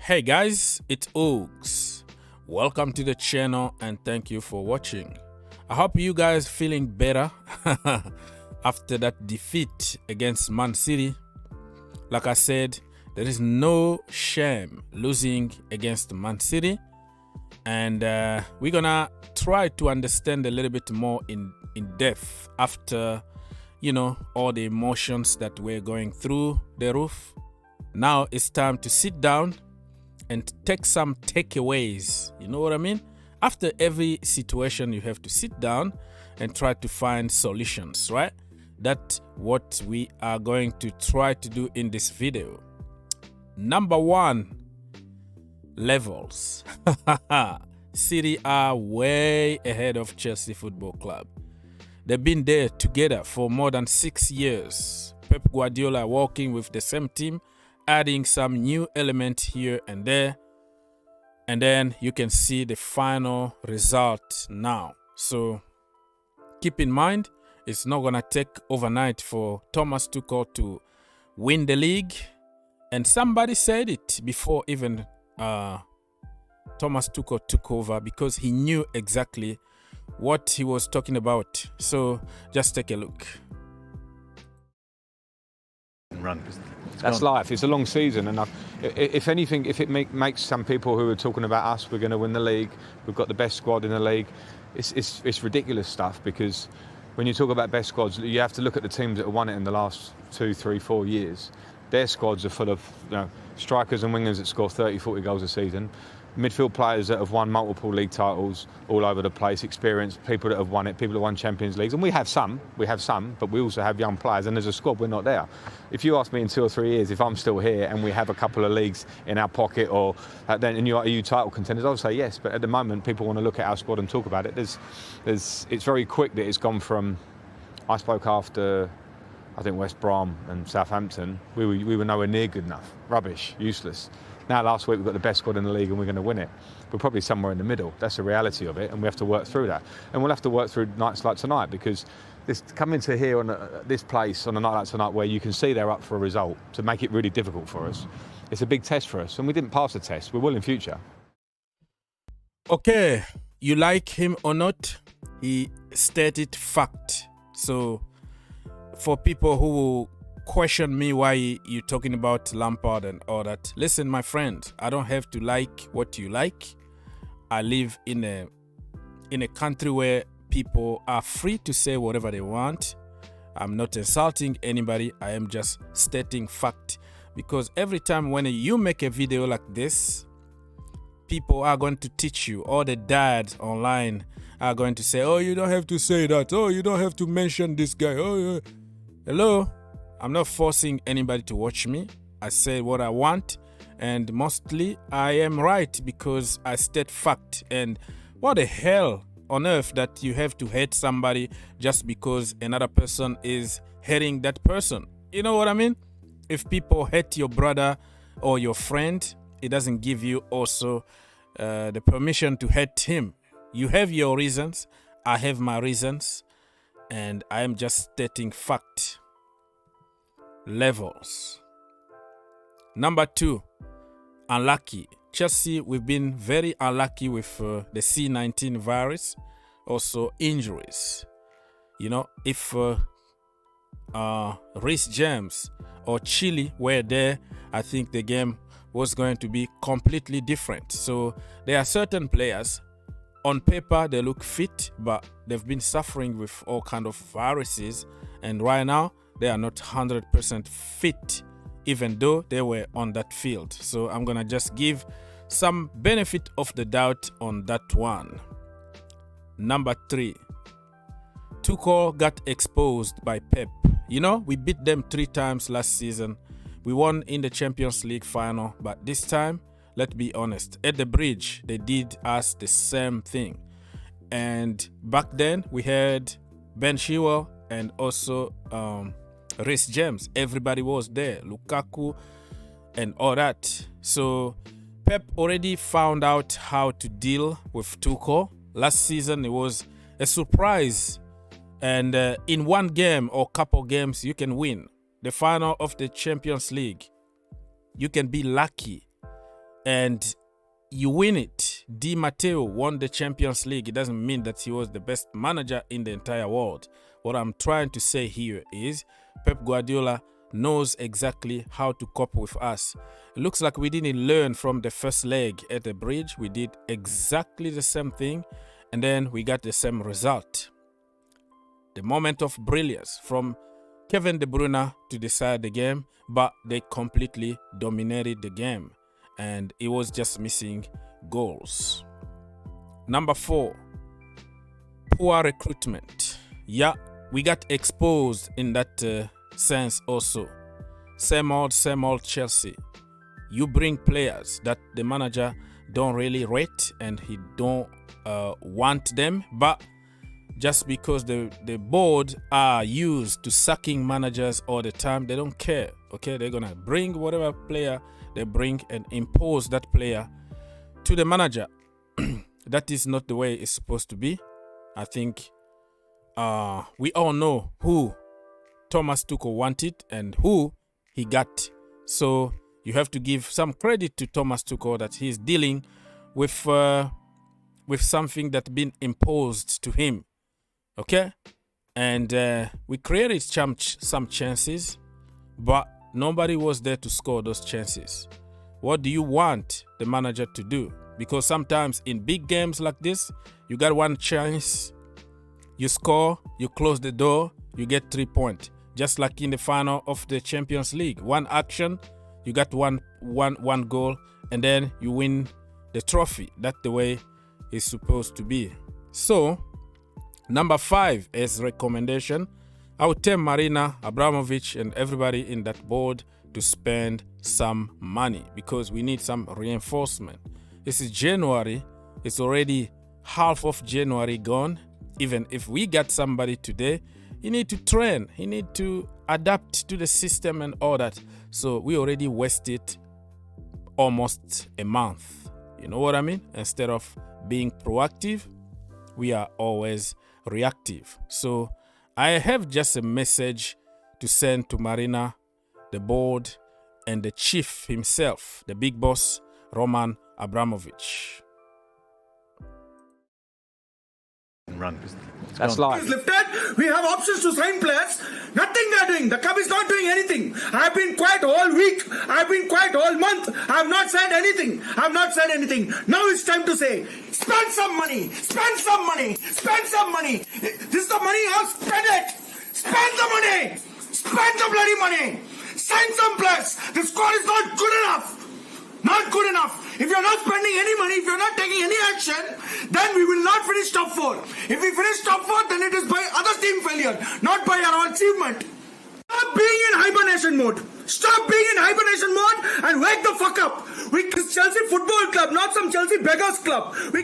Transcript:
Hey guys, it's Oaks. Welcome to the channel and thank you for watching. I hope you guys feeling better after that defeat against Man City. Like I said, there is no shame losing against Man City, and we're gonna try to understand a little bit more in depth after, you know, all the emotions that we're going through the roof. Now it's time to sit down and take some takeaways. You know what I mean? After every situation, you have to sit down and try to find solutions, right? That's what we are going to try to do in this video. Number one, levels. City are way ahead of Chelsea Football Club. They've been there together for more than 6 years. Pep Guardiola working with the same team, adding some new element here and there, and then you can see the final result now. So keep in mind, it's not gonna take overnight for Thomas Tuchel to win the league, and somebody said it before even Thomas Tuchel took over, because he knew exactly what he was talking about. So just take a look. That's life. It's a long season, and if anything, if it makes some people who are talking about us, we're going to win the league, we've got the best squad in the league, it's ridiculous stuff. Because when you talk about best squads, you have to look at the teams that have won it in the last 2, 3, 4 years. Their squads are full of, you know, strikers and wingers that score 30, 40 goals a season, midfield players that have won multiple league titles all over the place, experienced people that have won it, people that won Champions Leagues, and we have some, but we also have young players, and as a squad we're not there. If you ask me in 2 or 3 years if I'm still here and we have a couple of leagues in our pocket, or then and are you title contenders, I'll say yes. But at the moment, people want to look at our squad and talk about it. It's very quick that it's gone from, I spoke after, I think, West Brom and Southampton, we were nowhere near good enough, rubbish, useless. Now last week we've got the best squad in the league and we're going to win it. We're probably somewhere in the middle. That's the reality of it, and we have to work through that. And we'll have to work through nights like tonight, because coming to here on this place on a night like tonight where you can see they're up for a result, to make it really difficult for us, it's a big test for us, and we didn't pass the test. We will in future. Okay, you like him or not, he stated fact. So for people who will question me why you're talking about Lampard and all that, listen, my friend, I don't have to like what you like. I live in a country where people are free to say whatever they want. I'm not insulting anybody. I am just stating fact, because every time when you make a video like this, people are going to teach you. All the dads online are going to say, oh, you don't have to say that, oh, you don't have to mention this guy, oh, hello. I'm not forcing anybody to watch me. I say what I want, and mostly I am right because I state fact. And what the hell on earth that you have to hate somebody just because another person is hating that person? You know what I mean? If people hate your brother or your friend, it doesn't give you also the permission to hate him. You have your reasons, I have my reasons, and I am just stating fact. Levels. Number 2, unlucky. Chelsea, we've been very unlucky with the C19 virus, also injuries. You know, if Reece James or Chile were there, I think the game was going to be completely different. So there are certain players, on paper they look fit, but they've been suffering with all kind of viruses, and right now they are not 100% fit, even though they were on that field. So I'm gonna just give some benefit of the doubt on that one. Number 3, Tuchel got exposed by Pep. You know, we beat them 3 times last season. We won in the Champions League final, but this time, let's be honest, at the bridge, they did us the same thing. And back then, we had Ben Chilwell and also Reece James. Everybody was there, Lukaku and all that. So Pep already found out how to deal with Tuchel. Last season, it was a surprise. And in one game or couple games, you can win the final of the Champions League. You can be lucky. and you win it. Di Matteo won the Champions League. It doesn't mean that he was the best manager in the entire world. What I'm trying to say here is Pep Guardiola knows exactly how to cope with us. It looks like we didn't learn from the first leg at the bridge. We did exactly the same thing, and then we got the same result. The moment of brilliance from Kevin De Bruyne to decide the game, but they completely dominated the game, and it was just missing goals. Number 4, poor recruitment. Yeah, we got exposed in that sense also. Same old Chelsea. You bring players that the manager don't really rate and he don't want them, but just because the board are used to sucking managers all the time, they don't care. Okay, they're gonna bring whatever player they bring and impose that player to the manager. That is not the way it's supposed to be. I think we all know who Thomas Tuchel wanted and who he got. So you have to give some credit to Thomas Tuchel that he's dealing with something that's been imposed to him. Okay, and we created some chances, but nobody was there to score those chances. What do you want the manager to do? Because sometimes in big games like this, you got one chance, you score, you close the door, you get 3 points. Just like in the final of the Champions League, one action, you got one goal, and then you win the trophy. That's the way it's supposed to be. So, number 5 as recommendation, I would tell Marina, Abramovic, and everybody in that board to spend some money because we need some reinforcement. This is January. It's already half of January gone. Even if we got somebody today, he need to train. He need to adapt to the system and all that. So we already wasted almost a month. You know what I mean? Instead of being proactive, we are always reactive. So I have just a message to send to Marina, the board, and the chief himself, the big boss, Roman Abramovic. Run. That's live. Lifted. We have options to sign players. Nothing they're doing. The club is not doing anything. I've been quiet all week. I've been quiet all month. I've not said anything. Now it's time to say, spend some money. Spend some money. Spend some money. This is the money. I'll spend it. Spend the money. Spend the bloody money. Sign some players. The squad is not good enough. Not good enough. If you're not spending any money, if you're not taking any action, then we will not finish top 4. If we finish top 4, then it is by other team failure, not by our achievement. Stop being in hibernation mode. Stop being in hibernation mode and wake the fuck up. We Chelsea Football Club, not some Chelsea Beggars Club. We